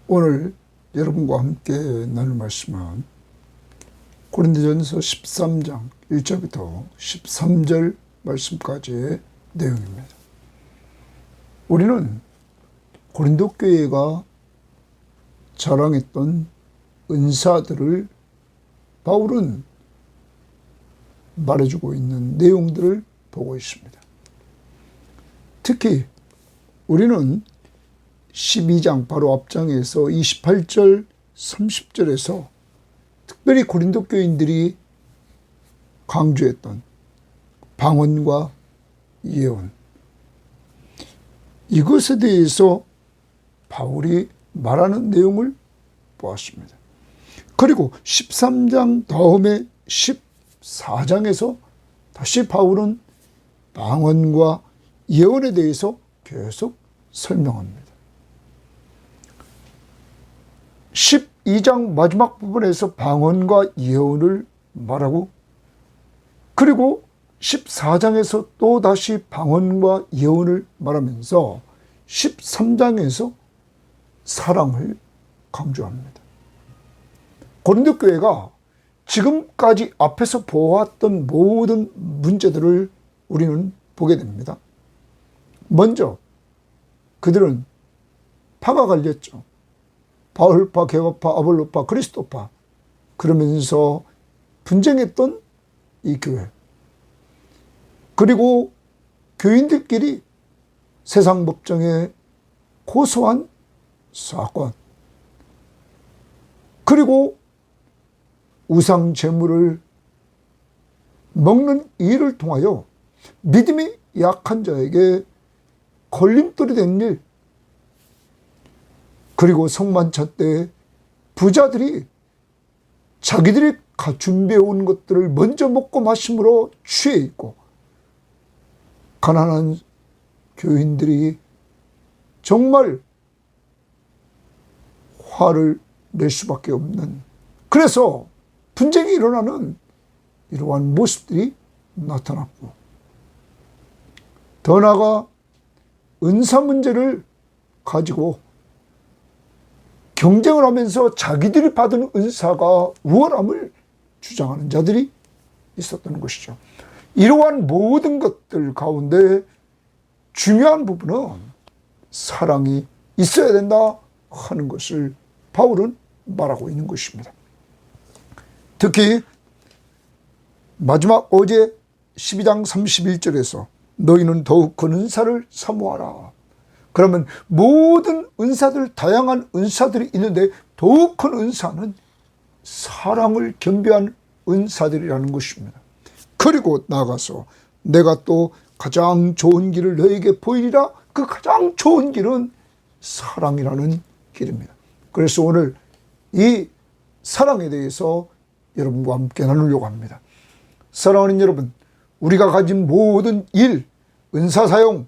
오늘 여러분과 함께 나눌 말씀은 고린도전서 13장 1절부터 13절 말씀까지의 내용입니다. 우리는 고린도 교회가 자랑했던 은사들을 바울은 말해주고 있는 내용들을 보고 있습니다. 특히 우리는 12장 바로 앞장에서 28절 30절에서 특별히 고린도 교인들이 강조했던 방언과 예언, 이것에 대해서 바울이 말하는 내용을 보았습니다. 그리고 13장 다음에 14장에서 다시 바울은 방언과 예언에 대해서 계속 설명합니다. 12장 마지막 부분에서 방언과 예언을 말하고, 그리고 14장에서 또 다시 방언과 예언을 말하면서 13장에서 사랑을 강조합니다. 고린도 교회가 지금까지 앞에서 보았던 모든 문제들을 우리는 보게 됩니다. 먼저 그들은 파가 갈렸죠. 바울파, 게바파, 아볼로파, 그리스도파, 그러면서 분쟁했던 이 교회, 그리고 교인들끼리 세상 법정에 고소한 사건, 그리고 우상 제물을 먹는 일을 통하여 믿음이 약한 자에게 걸림돌이 된 일, 그리고 성만찬 때 부자들이 자기들이 준비해온 것들을 먼저 먹고 마심으로 취해 있고, 가난한 교인들이 정말 화를 낼 수밖에 없는, 그래서 분쟁이 일어나는 이러한 모습들이 나타났고, 더 나아가 은사 문제를 가지고 경쟁을 하면서 자기들이 받은 은사가 우월함을 주장하는 자들이 있었던 것이죠. 이러한 모든 것들 가운데 중요한 부분은 사랑이 있어야 된다 하는 것을 바울은 말하고 있는 것입니다. 특히 마지막 어제 12장 31절에서 너희는 더욱 큰 은사를 사모하라. 그러면 모든 은사들, 다양한 은사들이 있는데 더욱 큰 은사는 사랑을 겸비한 은사들이라는 것입니다. 그리고 나아가서 내가 또 가장 좋은 길을 너에게 보이리라. 그 가장 좋은 길은 사랑이라는 길입니다. 그래서 오늘 이 사랑에 대해서 여러분과 함께 나누려고 합니다. 사랑하는 여러분, 우리가 가진 모든 일, 은사 사용,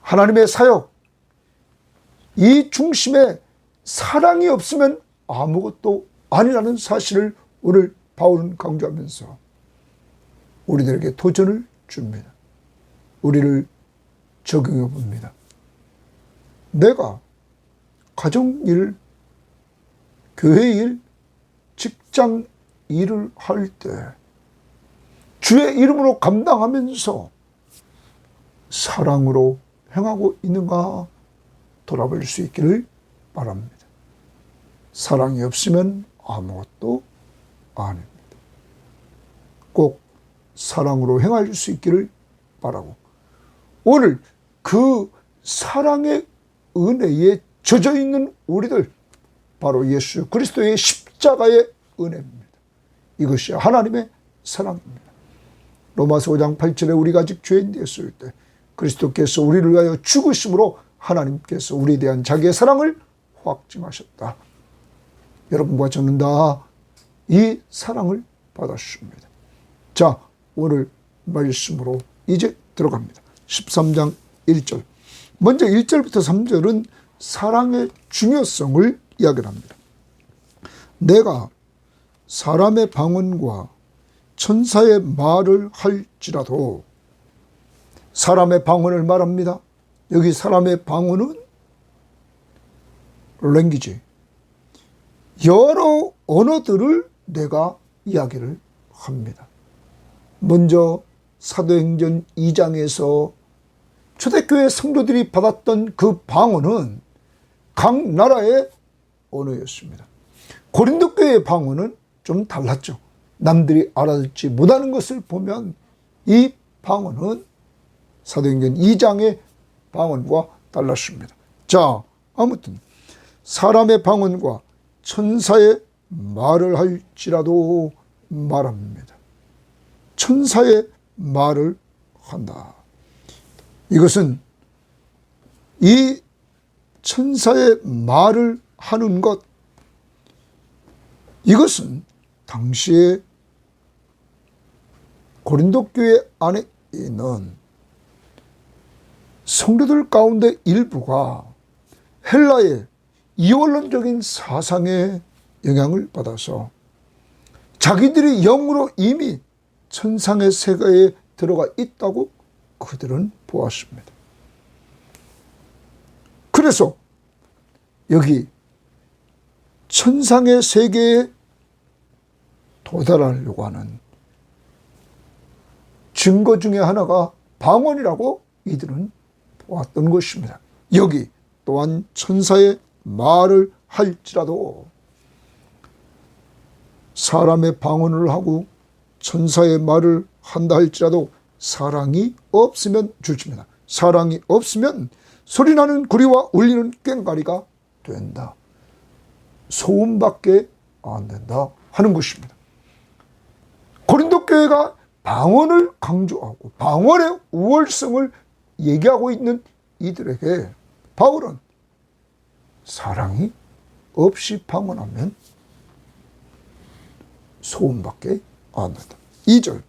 하나님의 사역, 이 중심에 사랑이 없으면 아무것도 아니라는 사실을 오늘 바울은 강조하면서 우리들에게 도전을 줍니다. 우리를 적용해 봅니다. 내가 가정일, 교회일, 직장 일을 할 때 주의 이름으로 감당하면서 사랑으로 행하고 있는가 돌아볼 수 있기를 바랍니다. 사랑이 없으면 아무것도 아닙니다. 꼭 사랑으로 행할 수 있기를 바라고, 오늘 그 사랑의 은혜에 젖어 있는 우리들, 바로 예수 그리스도의 십자가의 은혜입니다. 이것이 하나님의 사랑입니다. 로마서 5장 8절에 우리가 아직 죄인 되었을 때 그리스도께서 우리를 위하여 죽으심으로 하나님께서 우리에 대한 자기의 사랑을 확증하셨다. 여러분과 저는 다 이 사랑을 받았습니다. 자, 오늘 말씀으로 이제 들어갑니다. 13장 1절. 먼저 1절부터 3절은 사랑의 중요성을 이야기합니다. 내가 사람의 방언과 천사의 말을 할지라도, 사람의 방언을 말합니다. 여기 사람의 방언은 랭귀지, 여러 언어들을 내가 이야기를 합니다. 먼저 사도행전 2장에서 초대교회 성도들이 받았던 그 방언은 각 나라의 언어였습니다. 고린도 교회의 방언은 좀 달랐죠. 남들이 알아듣지 못하는 것을 보면 이 방언은 사도행전 2장의 방언과 달랐습니다. 자, 아무튼 사람의 방언과 천사의 말을 할지라도 말합니다. 천사의 말을 한다. 이것은 이 천사의 말을 하는 것, 이것은 당시에 고린도 교회 안에 있는 성도들 가운데 일부가 헬라의 이원론적인 사상에 영향을 받아서 자기들이 영으로 이미 천상의 세계에 들어가 있다고 그들은 보았습니다. 그래서 여기 천상의 세계에 도달하려고 하는 증거 중에 하나가 방언이라고 이들은 보았던 것입니다. 여기 또한 천사의 말을 할지라도, 사람의 방언을 하고 천사의 말을 한다 할지라도 사랑이 없으면 줄칩니다. 사랑이 없으면 소리나는 구리와 울리는 꽹과리가 된다. 소음밖에 안 된다 하는 것입니다. 고린도 교회가 방언을 강조하고 방언의 우월성을 얘기하고 있는 이들에게 바울은 사랑이 없이 방언하면 소음밖에 안 된다. 2절,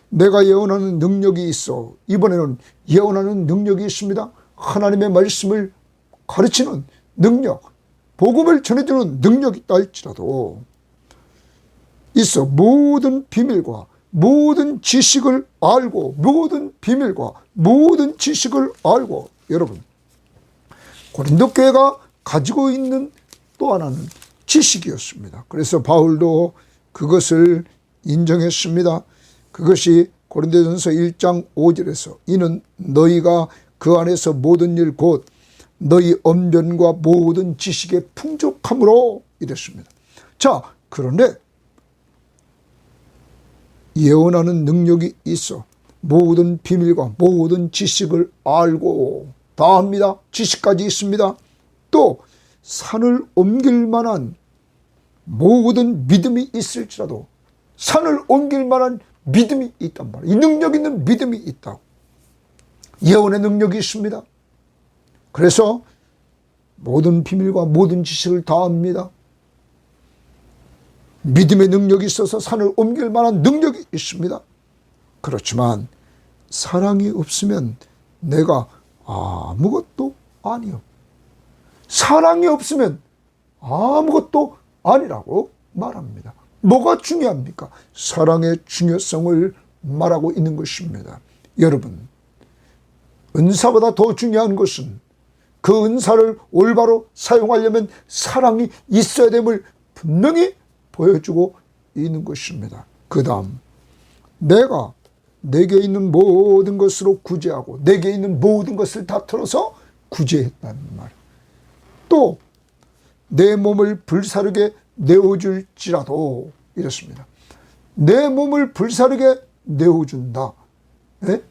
내가 예언하는 능력이 있어. 이번에는 예언하는 능력이 있습니다. 하나님의 말씀을 가르치는 능력, 복음을 전해주는 능력이 있다 할지라도 있어. 모든 비밀과 모든 지식을 알고, 모든 비밀과 모든 지식을 알고. 여러분, 고린도 교회가 가지고 있는 또 하나는 지식이었습니다. 그래서 바울도 그것을 인정했습니다. 그것이 고린도전서 1장 5절에서 이는 너희가 그 안에서 모든 일 곧 너희 언변과 모든 지식의 풍족함으로 이랬습니다. 자, 그런데 예언하는 능력이 있어. 모든 비밀과 모든 지식을 알고 다 합니다. 지식까지 있습니다. 또 산을 옮길 만한 모든 믿음이 있을지라도 산을 옮길 만한 믿음이 있단 말이에요. 이 능력 있는 믿음이 있다고. 예언의 능력이 있습니다. 그래서 모든 비밀과 모든 지식을 다 합니다. 믿음의 능력이 있어서 산을 옮길 만한 능력이 있습니다. 그렇지만 사랑이 없으면 내가 아무것도 아니요. 사랑이 없으면 아무것도 아니라고 말합니다. 뭐가 중요합니까? 사랑의 중요성을 말하고 있는 것입니다. 여러분, 은사보다 더 중요한 것은 그 은사를 올바로 사용하려면 사랑이 있어야 됨을 분명히 보여주고 있는 것입니다. 그 다음, 내가 내게 있는 모든 것으로 구제하고 내게 있는 모든 것을 다 털어서 구제했다는 말. 또 내 몸을 불사르게 내어줄지라도 이렇습니다. 내 몸을 불사르게 내어준다. 네?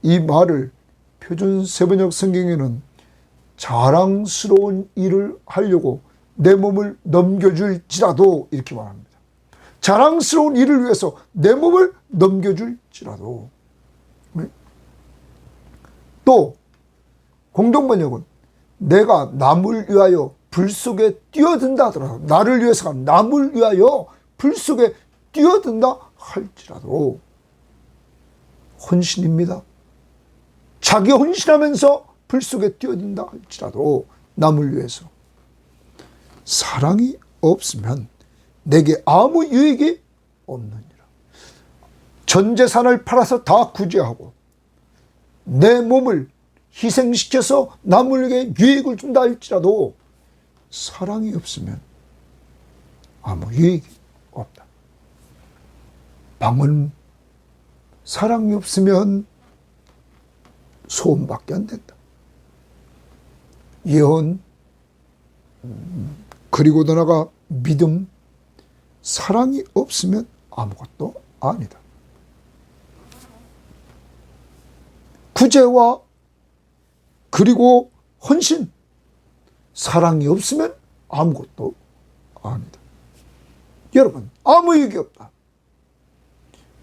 이 말을 표준 세번역 성경에는 자랑스러운 일을 하려고 내 몸을 넘겨줄지라도 이렇게 말합니다. 자랑스러운 일을 위해서 내 몸을 넘겨줄지라도. 네? 또 공동번역은 내가 남을 위하여 불 속에 뛰어든다 하더라도, 나를 위해서가 남을 위하여 불 속에 뛰어든다 할지라도 헌신입니다. 자기 헌신하면서 불 속에 뛰어든다 할지라도 남을 위해서. 사랑이 없으면 내게 아무 유익이 없느니라. 전 재산을 팔아서 다 구제하고 내 몸을 희생시켜서 남에게 유익을 준다 할지라도 사랑이 없으면 아무 유익이 없다. 방언 사랑이 없으면 소음밖에 안 된다. 예언, 그리고 더 나아가 믿음, 사랑이 없으면 아무것도 아니다. 구제와 그리고 헌신, 사랑이 없으면 아무것도 아니다. 여러분, 아무 얘기 없다.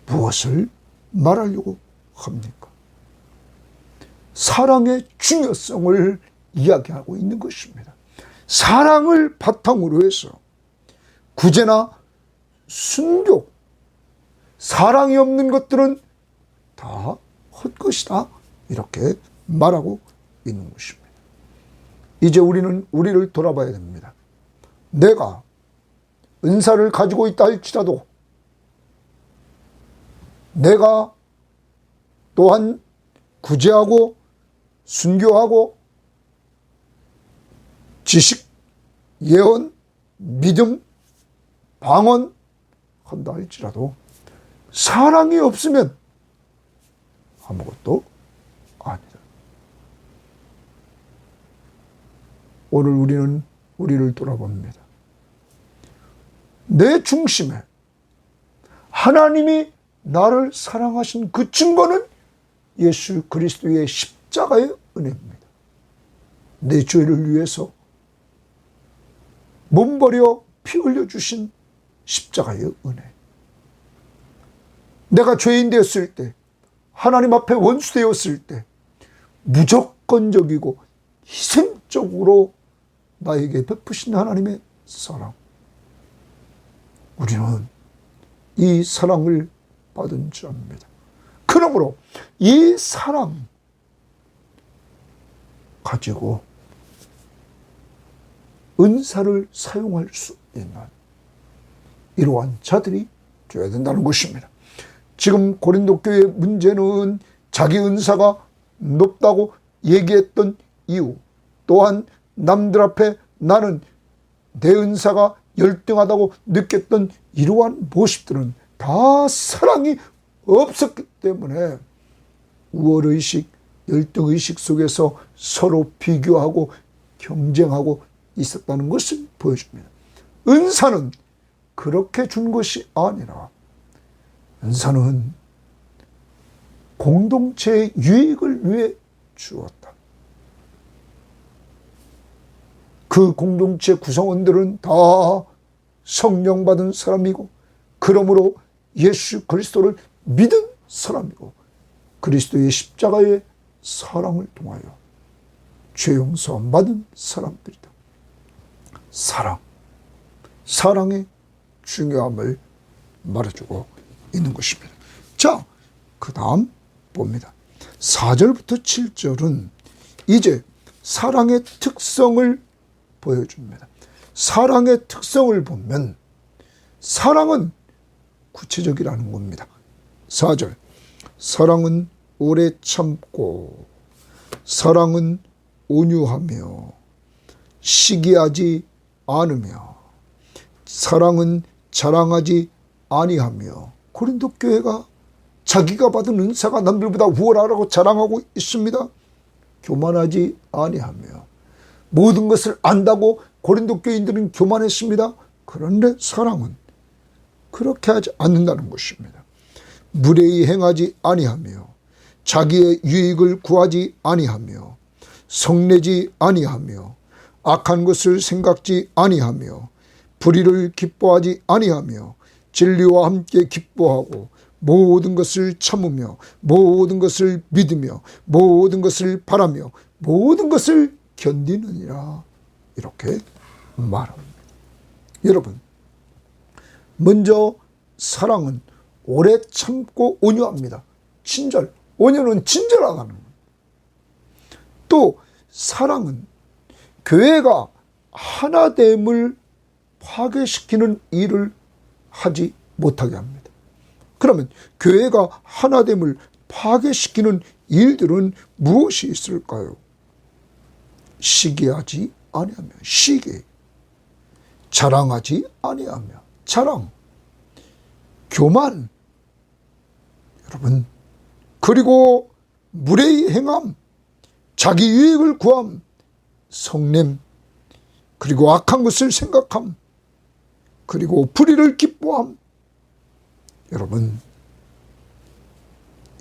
무엇을 말하려고 합니까? 사랑의 중요성을 이야기하고 있는 것입니다. 사랑을 바탕으로 해서 구제나 순교, 사랑이 없는 것들은 다 헛것이다, 이렇게 말하고 있는 것입니다. 이제 우리는 우리를 돌아봐야 됩니다. 내가 은사를 가지고 있다 할지라도 내가 또한 구제하고 순교하고 지식, 예언, 믿음, 방언 한다 할지라도 사랑이 없으면 아무것도 아니다. 오늘 우리는 우리를 돌아봅니다. 내 중심에 하나님이 나를 사랑하신 그 증거는 예수 그리스도의 십자가의 은혜입니다. 내 죄를 위해서 몸버려 피 흘려주신 십자가의 은혜. 내가 죄인 되었을 때, 하나님 앞에 원수 되었을 때 무조건적이고 희생적으로 나에게 베푸신 하나님의 사랑. 우리는 이 사랑을 받은 자입니다. 그러므로 이 사랑 가지고 은사를 사용할 수 있는 이러한 자들이 되어야 된다는 것입니다. 지금 고린도 교회의 문제는 자기 은사가 높다고 얘기했던 이유, 또한 남들 앞에 나는 내 은사가 열등하다고 느꼈던 이러한 모습들은 다 사랑이 없었기 때문에 우월의식, 열등의식 속에서 서로 비교하고 경쟁하고 있었다는 것을 보여줍니다. 은사는 그렇게 준 것이 아니라 은사는 공동체의 유익을 위해 주었다. 그 공동체 구성원들은 다 성령 받은 사람이고, 그러므로 예수 그리스도를 믿은 사람이고, 그리스도의 십자가의 사랑을 통하여 죄 용서 받은 사람들이다. 사랑의 중요함을 말해주고 있는 것입니다. 자, 그 다음 봅니다. 4절부터 7절은 이제 사랑의 특성을 보여줍니다. 사랑의 특성을 보면 사랑은 구체적이라는 겁니다. 4절, 사랑은 오래 참고, 사랑은 온유하며 시기하지 않으며, 사랑은 자랑하지 아니하며. 고린도 교회가 자기가 받은 은사가 남들보다 우월하라고 자랑하고 있습니다. 교만하지 아니하며. 모든 것을 안다고 고린도 교인들은 교만했습니다. 그런데 사랑은 그렇게 하지 않는다는 것입니다. 무례히 행하지 아니하며, 자기의 유익을 구하지 아니하며, 성내지 아니하며, 악한 것을 생각지 아니하며, 불의를 기뻐하지 아니하며, 진리와 함께 기뻐하고, 모든 것을 참으며, 모든 것을 믿으며, 모든 것을 바라며, 모든 것을 견디느니라, 이렇게 말합니다. 여러분, 먼저 사랑은 오래 참고 온유합니다. 친절, 온유는 친절하다는 겁니다. 또 사랑은 교회가 하나됨을 파괴시키는 일을 하지 못하게 합니다. 그러면 교회가 하나됨을 파괴시키는 일들은 무엇이 있을까요? 시기하지 아니하며. 시기, 자랑하지 아니하며. 자랑, 교만, 여러분, 그리고 무례히 행함, 자기 유익을 구함, 성냄, 그리고 악한 것을 생각함, 그리고 불의를 기뻐함. 여러분,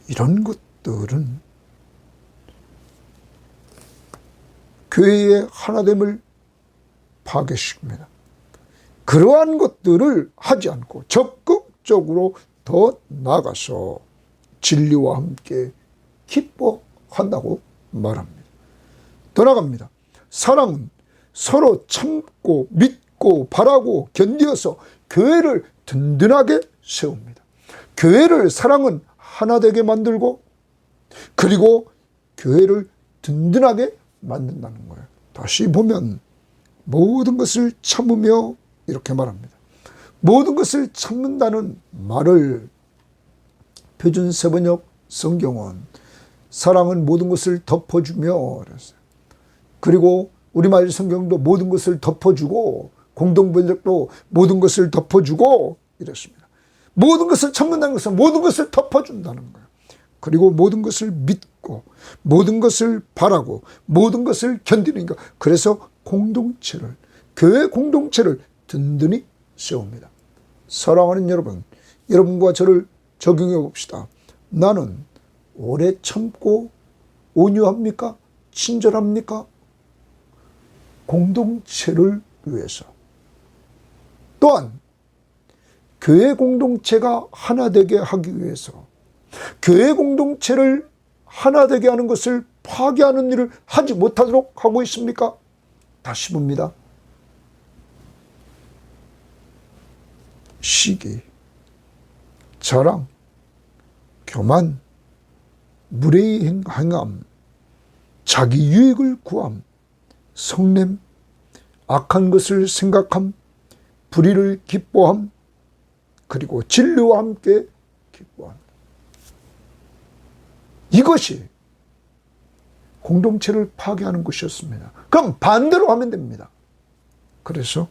이런 것들은 교회의 하나됨을 파괴시킵니다. 그러한 것들을 하지 않고 적극적으로 더 나아가서 진리와 함께 기뻐한다고 말합니다. 더 나아갑니다. 사랑은 서로 참고 믿고 바라고 견디어서 교회를 든든하게 세웁니다. 교회를 사랑은 하나 되게 만들고, 그리고 교회를 든든하게 만든다는 거예요. 다시 보면 모든 것을 참으며 이렇게 말합니다. 모든 것을 참는다는 말을 표준 세번역 성경은 사랑은 모든 것을 덮어주며 그랬어요. 그리고 우리말 성경도 모든 것을 덮어주고, 공동번역도 모든 것을 덮어주고 이랬습니다. 모든 것을 참는다는 것은 모든 것을 덮어준다는 거예요. 그리고 모든 것을 믿고, 모든 것을 바라고, 모든 것을 견디는 것. 그래서 공동체를, 교회 공동체를 든든히 세웁니다. 사랑하는 여러분, 여러분과 저를 적용해 봅시다. 나는 오래 참고 온유합니까? 친절합니까? 공동체를 위해서. 또한 교회 공동체가 하나 되게 하기 위해서, 교회 공동체를 하나 되게 하는 것을 파괴하는 일을 하지 못하도록 하고 있습니까? 다시 봅니다. 시기, 자랑, 교만, 무례히 행함, 자기 유익을 구함, 성냄, 악한 것을 생각함, 불의를 기뻐함, 그리고 진리와 함께 기뻐함. 이것이 공동체를 파괴하는 것이었습니다. 그럼 반대로 하면 됩니다. 그래서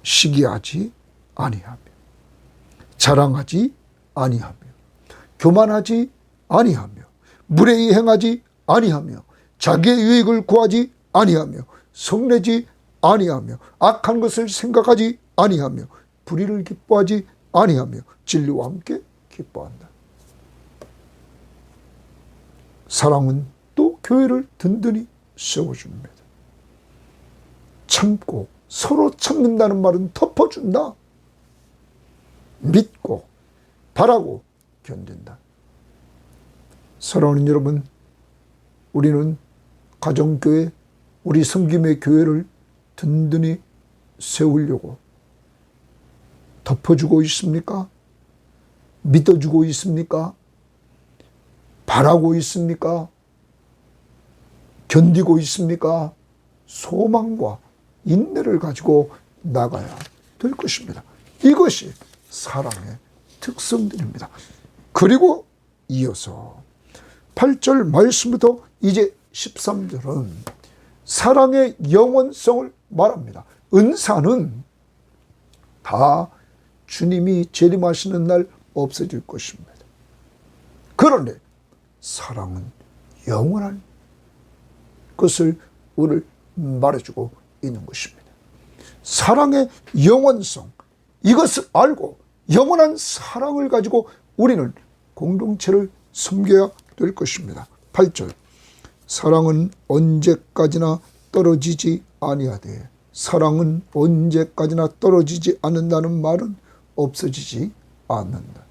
시기하지 아니하며, 자랑하지 아니하며, 교만하지 아니하며, 무례히 행하지 아니하며, 자기의 유익을 구하지 아니하며, 성내지 아니하며, 악한 것을 생각하지 아니하며, 불의를 기뻐하지 아니하며, 진리와 함께 기뻐한다. 사랑은 또 교회를 든든히 세워줍니다. 참고, 서로 참는다는 말은 덮어준다. 믿고, 바라고, 견딘다. 사랑하는 여러분, 우리는 가정교회, 우리 섬김의 교회를 든든히 세우려고 덮어주고 있습니까? 믿어주고 있습니까? 바라고 있습니까? 견디고 있습니까? 소망과 인내를 가지고 나가야 될 것입니다. 이것이 사랑의 특성들입니다. 그리고 이어서 8절 말씀부터 이제 13절은 사랑의 영원성을 말합니다. 은사는 다 주님이 재림하시는 날 없어질 것입니다. 그런데 사랑은 영원한 것을 오늘 말해주고 있는 것입니다. 사랑의 영원성, 이것을 알고 영원한 사랑을 가지고 우리는 공동체를 섬겨야 될 것입니다. 8절, 사랑은 언제까지나 떨어지지 아니하되, 사랑은 언제까지나 떨어지지 않는다는 말은 없어지지 않는다.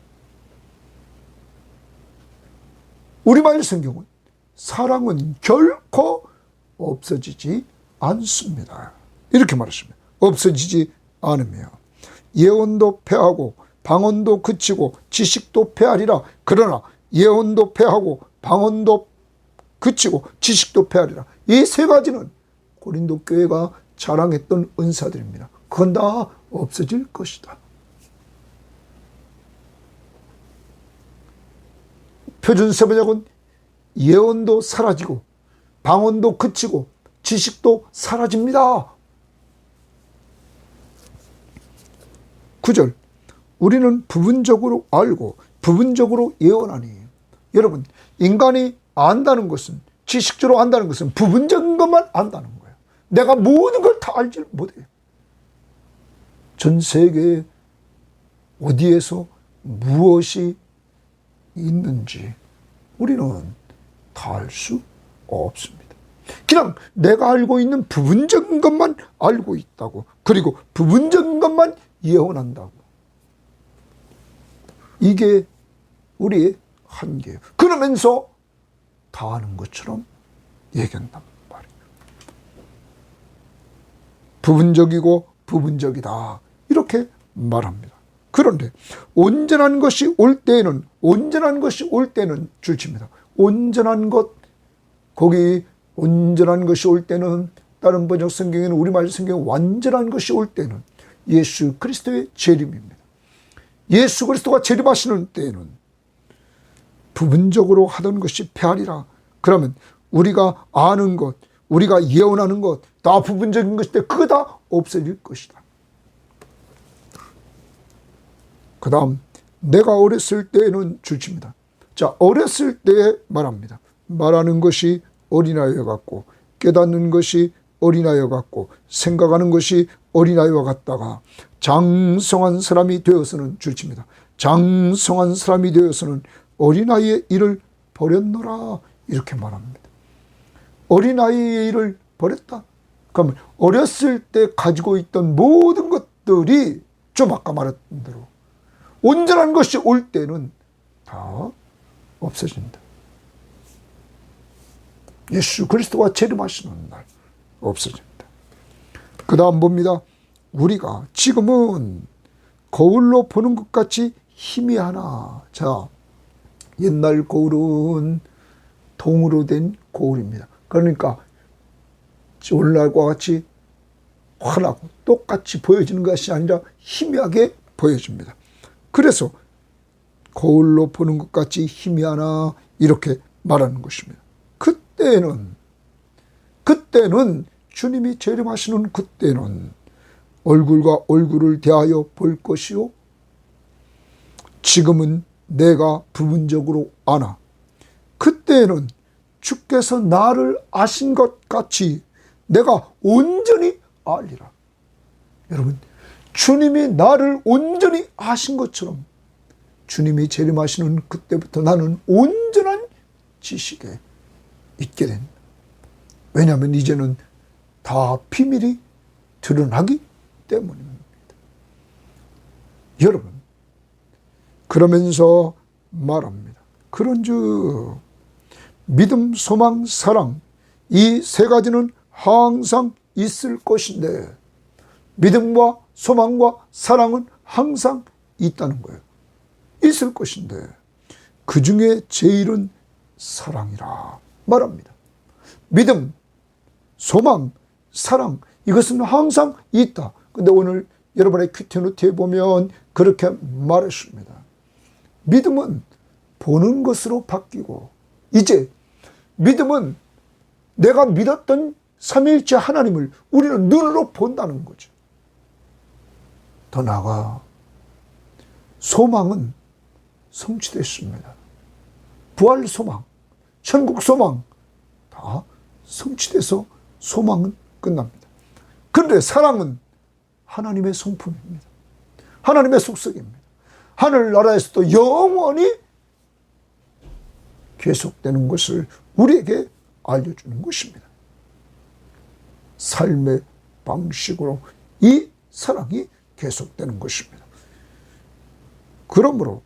우리말 성경은 사랑은 결코 없어지지 않습니다. 이렇게 말했습니다. 없어지지 않으며 예언도 패하고 방언도 그치고 지식도 패하리라. 그러나 예언도 패하고 방언도 그치고 지식도 패하리라. 이 세 가지는 고린도 교회가 자랑했던 은사들입니다. 그건 다 없어질 것이다. 표준 세번역은 예언도 사라지고 방언도 그치고 지식도 사라집니다. 9절 우리는 부분적으로 알고 부분적으로 예언하니. 여러분, 인간이 안다는 것은, 지식적으로 안다는 것은 부분적인 것만 안다는 거예요. 내가 모든 걸 다 알지 못해요. 전 세계에 어디에서 무엇이 있는지 우리는 다 알 수 없습니다. 그냥 내가 알고 있는 부분적인 것만 알고 있다고, 그리고 부분적인 것만 예언한다고. 이게 우리의 한계예요. 그러면서 다 아는 것처럼 얘기한단 말이에요. 부분적이고 부분적이다, 이렇게 말합니다. 그런데 온전한 것이 올 때에는, 온전한 것이 올 때는 줄칩니다. 온전한 것, 거기 온전한 것이 올 때는, 다른 번역 성경에는, 우리말 성경에 완전한 것이 올 때는 예수 그리스도의 재림입니다. 예수 그리스도가 재림하시는 때에는 부분적으로 하던 것이 패하리라. 그러면 우리가 아는 것, 우리가 예언하는 것, 다 부분적인 것인데 그거 다 없어질 것이다. 그 다음, 내가 어렸을 때에는 줄칩니다. 자, 어렸을 때에 말합니다. 말하는 것이 어린아이와 같고, 깨닫는 것이 어린아이와 같고, 생각하는 것이 어린아이와 같다가 장성한 사람이 되어서는, 줄칩니다. 장성한 사람이 되어서는 어린아이의 일을 버렸노라, 이렇게 말합니다. 어린아이의 일을 버렸다. 그러면 어렸을 때 가지고 있던 모든 것들이, 좀 아까 말했던 대로 온전한 것이 올 때는 다 없어진다. 예수 그리스도가 재림하시는 날 없어진다. 그 다음 봅니다. 우리가 지금은 거울로 보는 것 같이 희미하나. 자, 옛날 거울은 동으로 된 거울입니다. 그러니까 오늘날과 같이 환하고 똑같이 보여지는 것이 아니라 희미하게 보여집니다. 그래서 거울로 보는 것 같이 희미하나, 이렇게 말하는 것입니다. 그때는 주님이 재림하시는 그때는 얼굴과 얼굴을 대하여 볼 것이요, 지금은 내가 부분적으로 아나. 그때는 주께서 나를 아신 것 같이 내가 온전히 알리라. 여러분, 주님이 나를 온전히 아신 것처럼 주님이 재림하시는 그때부터 나는 온전한 지식에 있게 된다. 왜냐하면 이제는 다 비밀이 드러나기 때문입니다. 여러분, 그러면서 말합니다. 그런즉 믿음, 소망, 사랑, 이 세 가지는 항상 있을 것인데, 믿음과 소망과 사랑은 항상 있다는 거예요. 있을 것인데 그 중에 제일은 사랑이라 말합니다. 믿음, 소망, 사랑, 이것은 항상 있다. 근데 오늘 여러분의 큐티노트에 보면 그렇게 말했습니다. 믿음은 보는 것으로 바뀌고, 이제 믿음은 내가 믿었던 삼위일체 하나님을 우리는 눈으로 본다는 거죠. 더 나아가 소망은 성취됐습니다. 부활 소망, 천국 소망 다 성취돼서 소망은 끝납니다. 그런데 사랑은 하나님의 성품입니다. 하나님의 속성입니다. 하늘나라에서도 영원히 계속되는 것을 우리에게 알려주는 것입니다. 삶의 방식으로 이 사랑이 계속되는 것입니다. 그러므로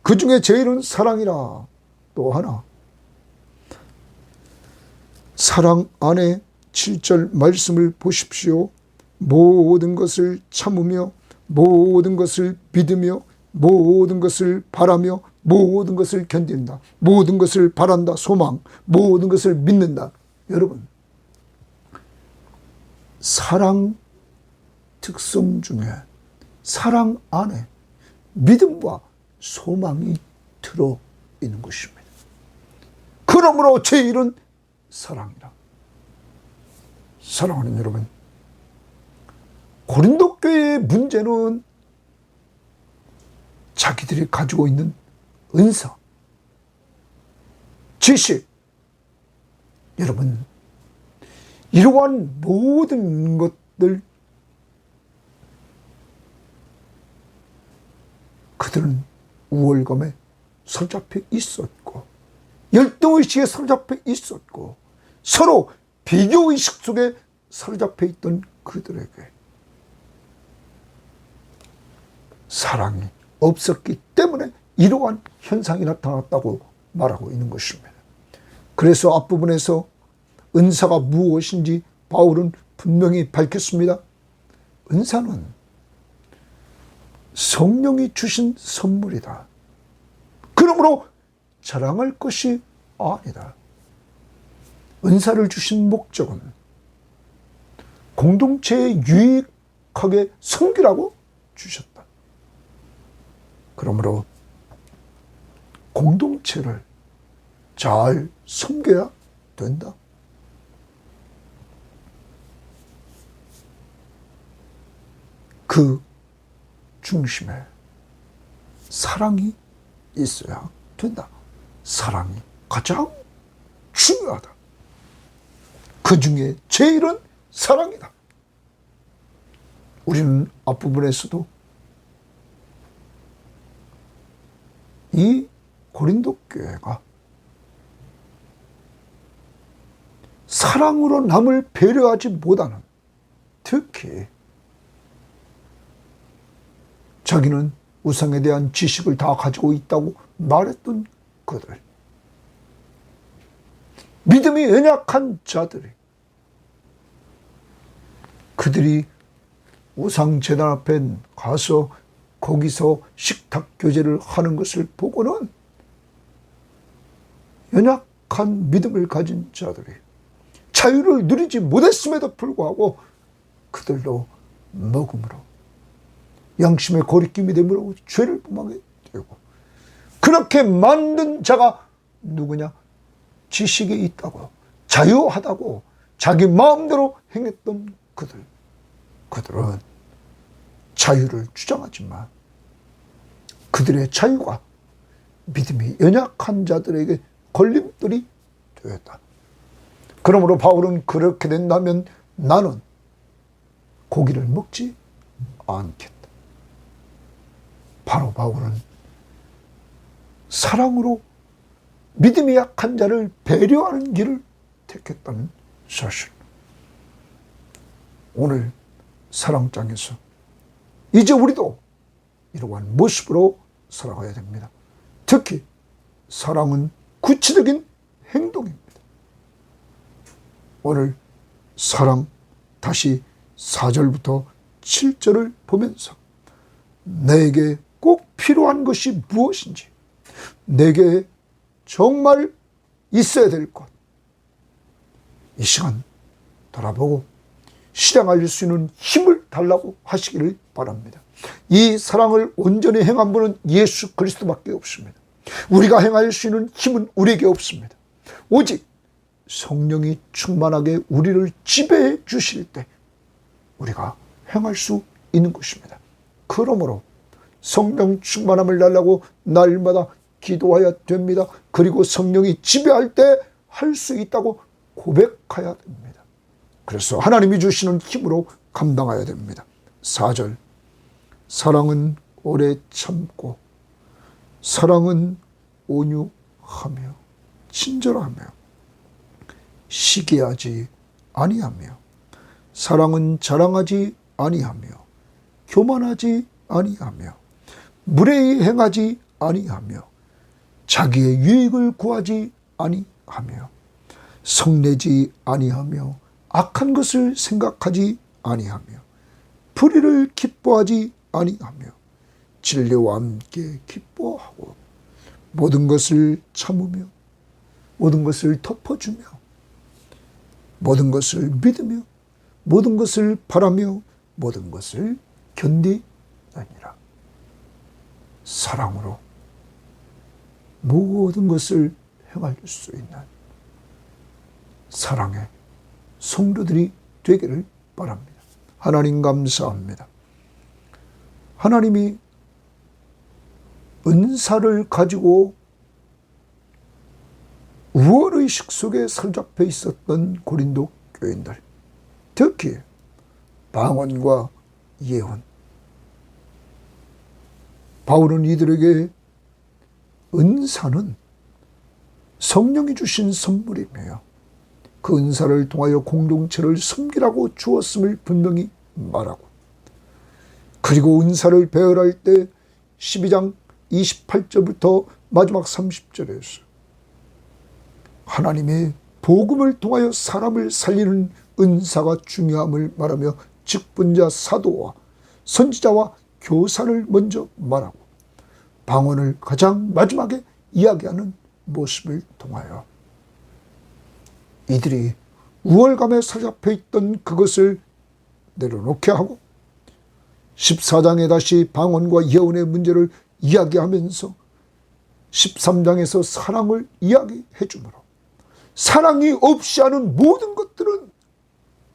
그 중에 제일은 사랑이라. 또 하나, 사랑 안에 7절 말씀을 보십시오. 모든 것을 참으며, 모든 것을 믿으며, 모든 것을 바라며, 모든 것을 견딘다. 모든 것을 바란다. 소망. 모든 것을 믿는다. 여러분, 사랑 특성 중에 사랑 안에 믿음과 소망이 들어있는 것입니다. 그러므로 제일은 사랑이라. 사랑하는 여러분, 고린도 교회의 문제는 자기들이 가지고 있는 은사, 지식, 여러분, 이러한 모든 것들 그들은 우월감에 사로잡혀 있었고 열등의식에 사로잡혀 있었고 서로 비교의식 속에 사로잡혀 있던 그들에게 사랑이 없었기 때문에 이러한 현상이 나타났다고 말하고 있는 것입니다. 그래서 앞부분에서 은사가 무엇인지 바울은 분명히 밝혔습니다. 은사는 성령이 주신 선물이다. 그러므로 자랑할 것이 아니다. 은사를 주신 목적은 공동체에 유익하게 섬기라고 주셨다. 그러므로 공동체를 잘 섬겨야 된다. 그 중심에 사랑이 있어야 된다. 사랑이 가장 중요하다. 그 중에 제일은 사랑이다. 우리는 앞부분에서도 이 고린도 교회가 사랑으로 남을 배려하지 못하는, 특히 자기는 우상에 대한 지식을 다 가지고 있다고 말했던 그들, 믿음이 연약한 자들이, 그들이 우상제단 앞에 가서 거기서 식탁 교제를 하는 것을 보고는 연약한 믿음을 가진 자들이 자유를 누리지 못했음에도 불구하고 그들도 먹음으로 양심의 거리낌이 되므로 죄를 범하게 되고, 그렇게 만든 자가 누구냐? 지식이 있다고, 자유하다고 자기 마음대로 행했던 그들은 자유를 주장하지만 그들의 자유가 믿음이 연약한 자들에게 걸림돌이 되었다. 그러므로 바울은 그렇게 된다면 나는 고기를 먹지 않겠다. 바로 바울은 사랑으로 믿음이 약한 자를 배려하는 길을 택했다는 사실. 오늘 사랑장에서 이제 우리도 이러한 모습으로 살아가야 됩니다. 특히 사랑은 구체적인 행동입니다. 오늘 사랑 다시 4절부터 7절을 보면서 내게 꼭 필요한 것이 무엇인지, 내게 정말 있어야 될 것, 이 시간 돌아보고 실행할 수 있는 힘을 달라고 하시기를 바랍니다. 이 사랑을 온전히 행한 분은 예수 그리스도밖에 없습니다. 우리가 행할 수 있는 힘은 우리에게 없습니다. 오직 성령이 충만하게 우리를 지배해 주실 때 우리가 행할 수 있는 것입니다. 그러므로 성령 충만함을 달라고 날마다 기도해야 됩니다. 그리고 성령이 지배할 때 할 수 있다고 고백해야 됩니다. 그래서 하나님이 주시는 힘으로 감당해야 됩니다. 4절, 사랑은 오래 참고 사랑은 온유하며 친절하며 시기하지 아니하며 사랑은 자랑하지 아니하며 교만하지 아니하며 무례히 행하지 아니하며 자기의 유익을 구하지 아니하며 성내지 아니하며 악한 것을 생각하지 아니하며 불의를 기뻐하지 아니하며 진리와 함께 기뻐하고 모든 것을 참으며 모든 것을 덮어주며 모든 것을 믿으며 모든 것을 바라며 모든 것을 견디느니라. 사랑으로 모든 것을 행할 수 있는 사랑의 성도들이 되기를 바랍니다. 하나님 감사합니다. 하나님이 은사를 가지고 우월의식 속에 사로잡혀 있었던 고린도 교인들, 특히 방언과 예언. 바울은 이들에게 은사는 성령이 주신 선물이며 그 은사를 통하여 공동체를 섬기라고 주었음을 분명히 말하고, 그리고 은사를 배열할 때 12장 28절부터 마지막 30절에서 하나님의 복음을 통하여 사람을 살리는 은사가 중요함을 말하며 직분자 사도와 선지자와 교사를 먼저 말하고 방언을 가장 마지막에 이야기하는 모습을 통하여 이들이 우월감에 사로잡혀 있던 그것을 내려놓게 하고 14장에 다시 방언과 예언의 문제를 이야기하면서 13장에서 사랑을 이야기해 주므로 사랑이 없이 하는 모든 것들은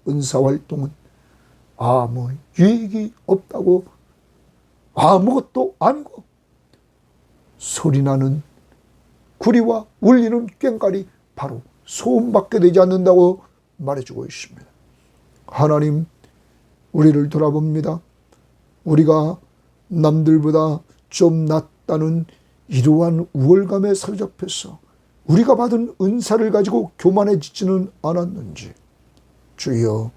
은사활동은 아무 유익이 없다고, 아무것도 아니고 소리나는 구리와 울리는 꽹과리 바로 소음밖에 되지 않는다고 말해주고 있습니다. 하나님, 우리를 돌아봅니다. 우리가 남들보다 좀 낫다는 이러한 우월감에 사로잡혀서 우리가 받은 은사를 가지고 교만해지지는 않았는지 주여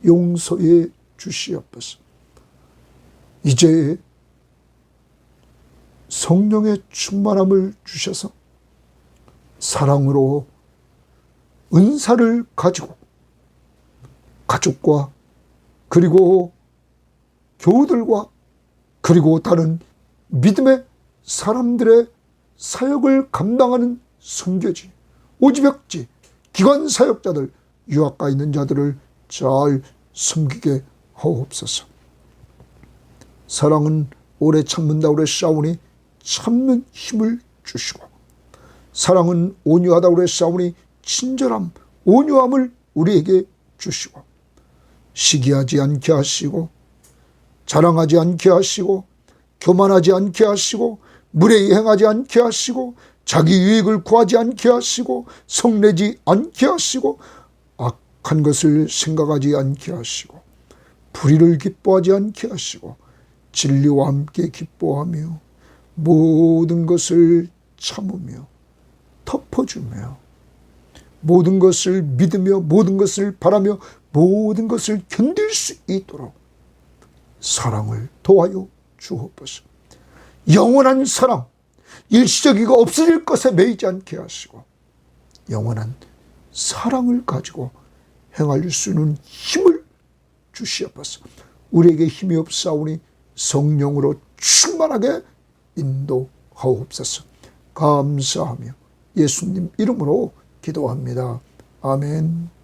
용서해 주시옵소서. 이제 성령의 충만함을 주셔서 사랑으로 은사를 가지고 가족과 그리고 교우들과 그리고 다른 믿음의 사람들의 사역을 감당하는 선교지, 오지벽지, 기관 사역자들, 유학가 있는 자들을 잘 섬기게 하옵소서. 사랑은 오래 참는다 오래 싸우니 참는 힘을 주시고, 사랑은 온유하다 오래 싸우니 친절함, 온유함을 우리에게 주시고, 시기하지 않게 하시고 자랑하지 않게 하시고 교만하지 않게 하시고 무례히 행하지 않게 하시고 자기 유익을 구하지 않게 하시고 성내지 않게 하시고 악한 것을 생각하지 않게 하시고 불의를 기뻐하지 않게 하시고 진리와 함께 기뻐하며 모든 것을 참으며 덮어주며 모든 것을 믿으며 모든 것을 바라며 모든 것을 견딜 수 있도록 사랑을 도와요 주옵소서. 영원한 사랑, 일시적이고 없어질 것에 매이지 않게 하시고 영원한 사랑을 가지고 행할 수 있는 힘을 주시옵소서. 우리에게 힘이 없사오니 성령으로 충만하게 인도하옵소서. 감사하며 예수님 이름으로 기도합니다. 아멘.